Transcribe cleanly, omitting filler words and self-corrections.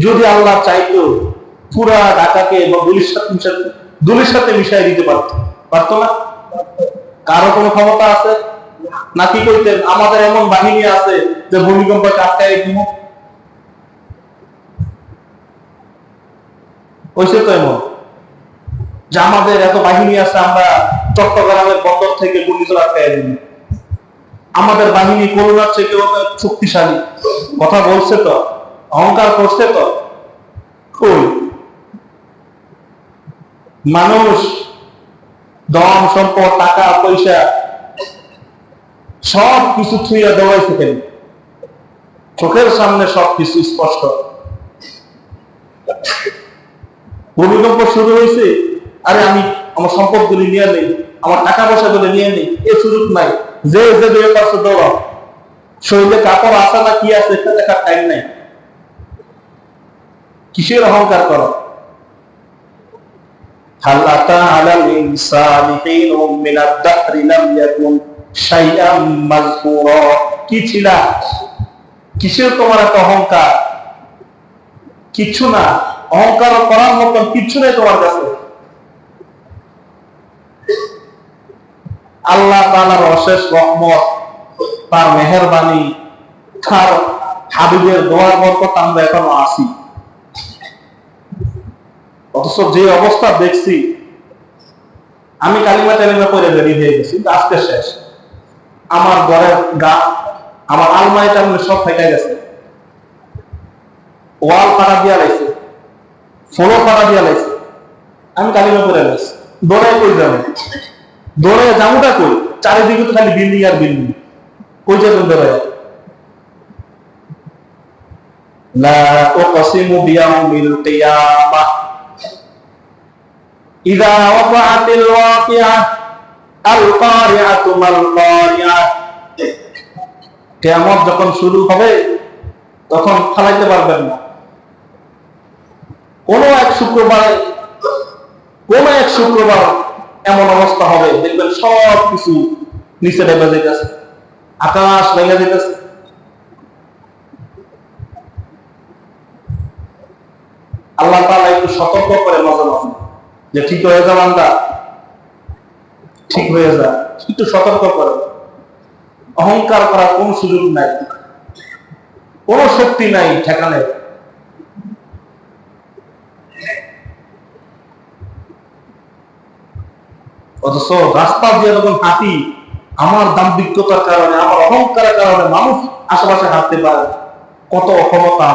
যদি আল্লাহ চাইতো পুরা ঢাকাকে এবং দুলির সাথে মিশাই দিতে পারতো না? কারো কোনো ক্ষমতা আছে নাকি? কইতেন আমাদের এমন বাহিনী আছে যে ভূমিকম্পকে আটকায় দিব? হয়েছে তো এমন যে আমাদের এত বাহিনী আছে, আমরা চট্টগ্রামের বন্দর থেকে ঘূর্ণিঝড় আটকায় দিব? আমাদের বাহিনী করোনার চেয়ে শক্তিশালী কথা বলছে তো, অহংকার করছে তো? কই? মানুষ ধন সম্পদ টাকা পয়সা সব কিছু থুইয়া দেওয়াইছে কেন? চোখের সামনে সবকিছু স্পষ্ট। ভূমিকম্প শুরু হয়েছে, আরে আমি আমার সম্পদ গুলি নিয়ে নেই, আমার টাকা পয়সা গুলি নিয়ে নেই, এ সুযোগ নাই। যে যে দুই পাশে দৌড়াও, শরীরে কাপড় আছে না কি আছে এটা দেখার টাইম নাই। কিসের অহংকার করো? হাল্লাতা আলাল ইনসানি হিনুম মিনাদ দাহরি লাম ইয়াকুন শাইআম মাযকুরা। কি ছিল? কিসের তোমার এত অহংকার? কিচ্ছু না। অহংকার করার মতো কিচ্ছু নেই তোমার কাছে। আল্লাহ তাআলার অশেষ রহমত, তার মেহেরবানি, তার হাবিবের দোয়ার বরকত আমরা এখনো আছি। অথচ যে অবস্থা দেখছি, আমি কালিমা টালিমা করে রেডি হয়ে গেছি, আজকে শেষ। আমার ঘরের গা, আমার আলমারি টালমারি সব ফেটে গেছে, ওয়াল ফাড়া দিয়া লাইছে, ফোনও ফাড়া দিয়া লাইছে। আমি কালিমা করে লাইছি, দৌড়ায় কই যাবো? দৌড়ে যাবোটা কই? চারিদিকে তো খালি বিল্ডিং আর বিল্ডিং, কই যাবেন দৌড়ায়? লা উকসিমু বিয়াউমিল কিয়ামাহ ইযা ওয়াকাআতিল ওয়াকিআহ আল কারিআতু মাল কারিআহ। কিয়ামত যখন শুরু হবে তখন ফালাইতে পারবেন না। কোন এক শুক্রবার এমন অবস্থা হবে, দেখবেন সব কিছু নিচে নেমে যেতেছে, আকাশ ভেঙে যেতেছে। আল্লাহ তাআলা একটু সতর্ক করে মাঝে মাঝে যে ঠিক হয়ে যা বান্দা, ঠিক হয়ে যা, একটু সতর্ক করে। অহংকার করার কোন সুযোগ নাই, কোন শক্তি নাই ঠেকানে। অথচ রাস্তা দিয়ে যখন হাঁটি, আমার দাম্ভিকতার কারণে, আমার অহংকারের কারণে মানুষ আশেপাশে হাঁটতে পারে। কত অক্ষমতা!